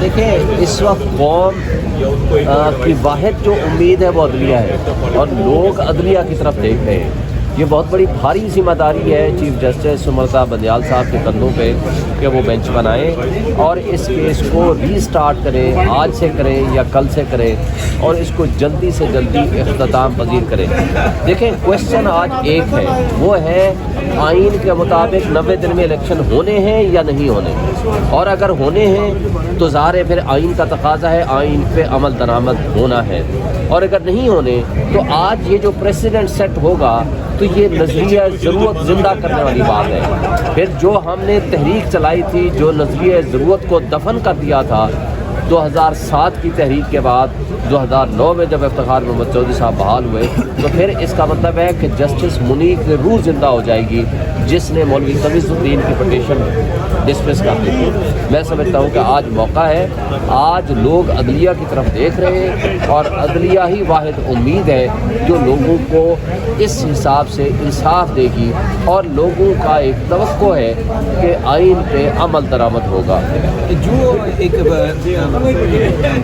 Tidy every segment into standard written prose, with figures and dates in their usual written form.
دیکھیں اس وقت قوم کی واحد جو امید ہے وہ عدلیہ ہے، اور لوگ عدلیہ کی طرف دیکھ رہے ہیں۔ یہ بہت بڑی بھاری ذمہ داری ہے چیف جسٹس سمرتا بندیال صاحب کے کندھوں پہ کہ وہ بینچ بنائیں اور اس کیس کو ری سٹارٹ کریں، آج سے کریں یا کل سے کریں، اور اس کو جلدی سے جلدی اختتام پذیر کریں۔ دیکھیں کوشچن آج ایک ہے، وہ ہے آئین کے مطابق 90 دن میں الیکشن ہونے ہیں یا نہیں ہونے، اور اگر ہونے ہیں تو ظاہر ہے پھر آئین کا تقاضا ہے آئین پہ عمل درآمد ہونا ہے، اور اگر نہیں ہونے تو آج یہ جو پریسیڈنٹ سیٹ ہوگا تو یہ نظریہ ضرورت زندہ کرنے والی بات ہے۔ پھر جو ہم نے تحریک چلائی تھی، جو نظریہ ضرورت کو دفن کر دیا تھا 2007 کی تحریک کے بعد، 2009 میں جب افتخار محمد چودھری صاحب بحال ہوئے، تو پھر اس کا مطلب ہے کہ جسٹس منیب کی روح زندہ ہو جائے گی جس نے مولوی تقی الدین کی پٹیشن ڈسمس کر دی تھی۔ میں سمجھتا ہوں کہ آج موقع ہے، آج لوگ عدلیہ کی طرف دیکھ رہے ہیں، اور عدلیہ ہی واحد امید ہے جو لوگوں کو اس حساب سے انصاف دے گی، اور لوگوں کا ایک توقع ہے کہ آئین پہ عمل درآمد ہوگا۔ جو ایک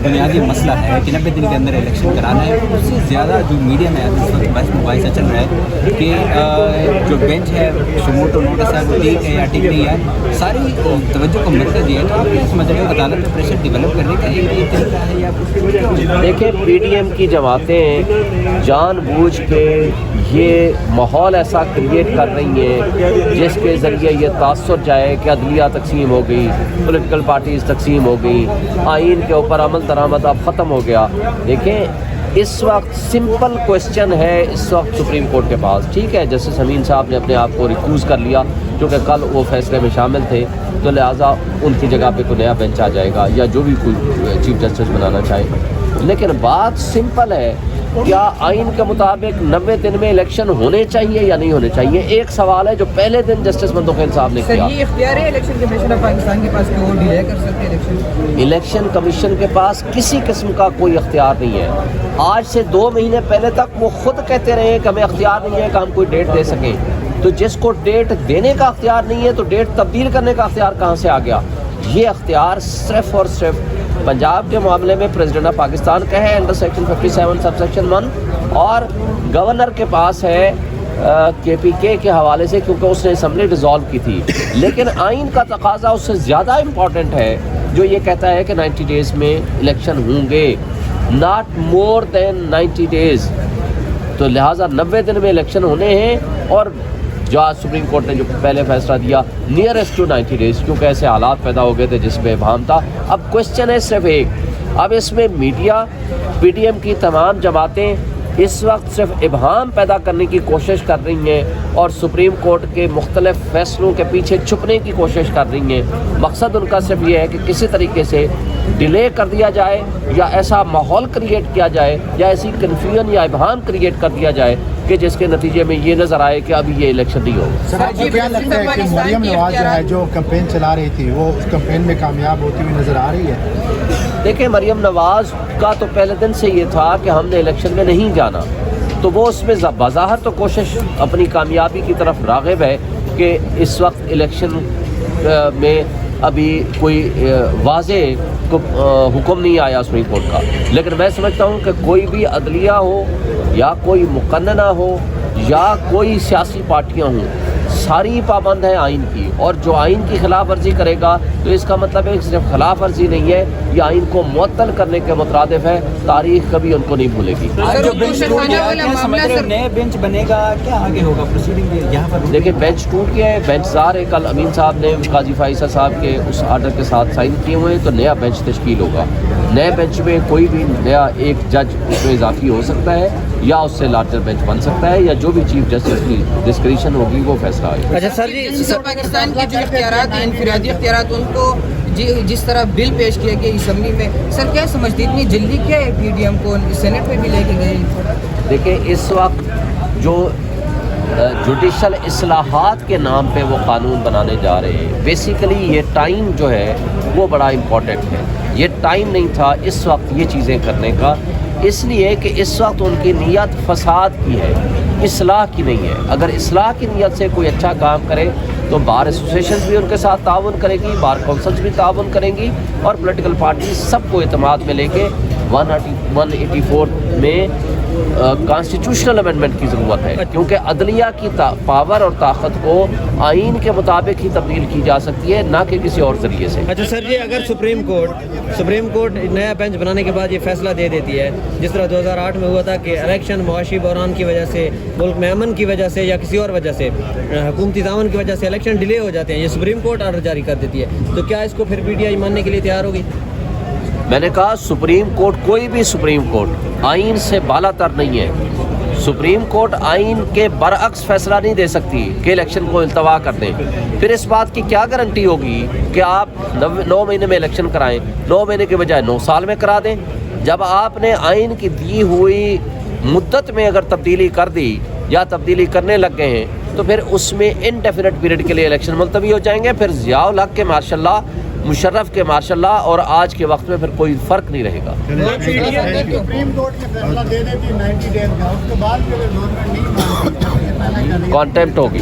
بنیادی مسئلہ ہے کہ 90 دن کے اندر الیکشن کرانا ہے، اس سے زیادہ جو میڈیا میں اس وقت بحث مباحثہ چل رہا ہے کہ جو بینچ ہے سموٹو نوٹس ہے وہ ٹھیک ہے یا ٹھیک نہیں ہے، ساری توجہ کا مرکز یہ ہے کہ اس مسئلے میں عدالت میں پریشر ڈیولپ کرنے کا ایک طریقہ ہے یا کچھ؟ دیکھیں پی ڈی ایم کی جماعتیں جان بوجھ کے یہ ماحول ایسا کریٹ کر رہی ہیں جس کے ذریعے یہ تاثر جائے کہ عدلیہ تقسیم ہو گئی، پولیٹیکل پارٹیز تقسیم ہو گئی، آئین کے اوپر عمل درآمد اب ختم ہو گیا۔ دیکھیں اس وقت سمپل کوشچن ہے اس وقت سپریم کورٹ کے پاس، ٹھیک ہے جسٹس امین صاحب نے اپنے آپ کو ریکوز کر لیا کیونکہ کل وہ فیصلے میں شامل تھے، تو لہٰذا ان کی جگہ پہ کوئی نیا بینچ آ جائے گا یا جو بھی کوئی چیف جسٹس بنانا چاہے۔ لیکن بات سمپل ہے، کیا آئین کے مطابق 90 دن میں الیکشن ہونے چاہیے یا نہیں ہونے چاہیے؟ ایک سوال ہے جو پہلے دن جسٹس منتخب صاحب نے کیا۔ یہ اختیار ہے الیکشن کمیشن آف پاکستان کے پاس کہ وہ ڈیلے کر سکتے ہیں الیکشن کمیشن کے پاس کسی قسم کا کوئی اختیار نہیں ہے۔ آج سے 2 مہینے پہلے تک وہ خود کہتے رہے کہ ہمیں اختیار نہیں ہے کہ ہم کوئی ڈیٹ دے سکیں، تو جس کو ڈیٹ دینے کا اختیار نہیں ہے تو ڈیٹ تبدیل کرنے کا اختیار کہاں سے آ گیا؟ یہ اختیار صرف اور صرف پنجاب کے معاملے میں پریزیڈنٹ آف پاکستان کا ہے انڈر سیکشن 57 سب سیکشن 1، اور گورنر کے پاس ہے کے پی کے حوالے سے کیونکہ اس نے اسمبلی ڈیزالو کی تھی۔ لیکن آئین کا تقاضا اس سے زیادہ امپورٹنٹ ہے جو یہ کہتا ہے کہ 90 ڈیز میں الیکشن ہوں گے، ناٹ مور دین 90 ڈیز، تو لہٰذا 90 دن میں الیکشن ہونے ہیں، اور جو آج سپریم کورٹ نے جو پہلے فیصلہ دیا نیئرسٹ ٹو 90 ڈیز، کیونکہ ایسے حالات پیدا ہو گئے تھے جس میں ابہام تھا۔ اب کوشچن ہے صرف ایک، اب اس میں میڈیا، پی ڈی ایم کی تمام جماعتیں اس وقت صرف ابہام پیدا کرنے کی کوشش کر رہی ہیں اور سپریم کورٹ کے مختلف فیصلوں کے پیچھے چھپنے کی کوشش کر رہی ہیں۔ مقصد ان کا صرف یہ ہے کہ کسی طریقے سے ڈیلے کر دیا جائے یا ایسا ماحول کریٹ کیا جائے یا ایسی کنفیوژن یا ابہام کریٹ کر دیا جائے کہ جس کے نتیجے میں یہ نظر آئے کہ ابھی یہ الیکشن نہیں ہوگا۔ سر آپ کو کیا لگتا ہے کہ مریم نواز جو ہے جو کمپین چلا رہی تھی وہ اس کمپین میں کامیاب ہوتی ہوئی نظر آ رہی ہے؟ دیکھیں مریم نواز کا تو پہلے دن سے یہ تھا کہ ہم نے الیکشن میں نہیں جانا، تو وہ اس میں بظاہر تو کوشش اپنی کامیابی کی طرف راغب ہے کہ اس وقت الیکشن میں ابھی کوئی واضح حکم نہیں آیا سپریم کورٹ کا، لیکن میں سمجھتا ہوں کہ کوئی بھی عدلیہ ہو یا کوئی مقننہ ہو یا کوئی سیاسی پارٹیاں ہوں، ساری پابند ہے آئین کی، اور جو آئین کی خلاف ورزی کرے گا تو اس کا مطلب ہے صرف خلاف ورزی نہیں ہے، یہ آئین کو معطل کرنے کے مترادف ہے۔ تاریخ کبھی ان کو نہیں بھولے گی۔ جو بینچ ٹوٹ گیا، کیا سمجھ رہے ہیں نئے بینچ بنے گا، کیا آگے ہوگا پروسیڈنگ یہاں پر؟ دیکھیں بینچ ٹوٹ گیا ہے، بینچ ظاہر ہے کل امین صاحب نے قاضی فائزہ صاحب کے اس آرڈر کے ساتھ سائن کیے ہوئے ہیں، تو نیا بینچ تشکیل ہوگا۔ نئے بینچ میں کوئی بھی نیا ایک جج اس میں اضافی ہو سکتا ہے یا اس سے لارجر بینچ بن سکتا ہے، یا جو بھی چیف جسٹس کی ڈسکریشن ہوگی وہ فیصلہ آئے گا۔ اچھا سر جی، پاکستان کے جو اختیارات ہیں انفرادی اختیارات، ان کو جس طرح بل پیش کیا گیا اسمبلی میں، سر کیا سمجھتے اتنی جلدی کیا ہے پی ڈی ایم کو سینٹ میں بھی لے کے گئے؟ دیکھیں اس وقت جو جوڈیشل اصلاحات کے نام پہ وہ قانون بنانے جا رہے ہیں، بیسیکلی یہ ٹائم جو ہے وہ بڑا امپورٹنٹ ہے۔ یہ ٹائم نہیں تھا اس وقت یہ چیزیں کرنے کا، اس لیے کہ اس وقت ان کی نیت فساد کی ہے، اصلاح کی نہیں ہے۔ اگر اصلاح کی نیت سے کوئی اچھا کام کرے تو بار ایسوسیشنز بھی ان کے ساتھ تعاون کرے گی, بار کونسلز بھی تعاون کریں گی, اور پولیٹیکل پارٹی سب کو اعتماد میں لے کے 184 میں کانسٹیٹیوشنل امینڈمنٹ کی ضرورت ہے, کیونکہ عدلیہ کی پاور اور طاقت کو آئین کے مطابق ہی تبدیل کی جا سکتی ہے, نہ کہ کسی اور ذریعے سے. اچھا سر جی, اگر سپریم کورٹ نیا بینچ بنانے کے بعد یہ فیصلہ دے دیتی ہے, جس طرح 2008 میں ہوا تھا کہ الیکشن معاشی بحران کی وجہ سے, ملک میں امن کی وجہ سے یا کسی اور وجہ سے, حکومتی تعاون کی وجہ سے الیکشن ڈیلے ہو جاتے ہیں, یہ سپریم کورٹ آرڈر جاری کر دیتی ہے, تو کیا اس کو پھر پی ٹی آئی ماننے کے لیے تیار ہوگی؟ میں نے کہا سپریم کورٹ, کوئی بھی سپریم کورٹ آئین سے بالا تر نہیں ہے. سپریم کورٹ آئین کے برعکس فیصلہ نہیں دے سکتی کہ الیکشن کو التوا کر دیں. پھر اس بات کی کیا گارنٹی ہوگی کہ آپ 9 مہینے میں الیکشن کرائیں, 9 مہینے کے بجائے 9 سال میں کرا دیں؟ جب آپ نے آئین کی دی ہوئی مدت میں اگر تبدیلی کر دی یا تبدیلی کرنے لگ گئے ہیں, تو پھر اس میں انڈیفینٹ پیریڈ کے لیے الیکشن ملتوی ہو جائیں گے. پھر ضیاء الحق کے ماشاء اللہ, مشرف کے ماشاء اللہ, اور آج کے وقت میں پھر کوئی فرق نہیں رہے گا. سپریم کورٹ نے فیصلہ دے دیتی 90 ڈیز کا, اس کے بعد گورنمنٹ نہیں مانتی, کانٹیمپٹ ہوگی.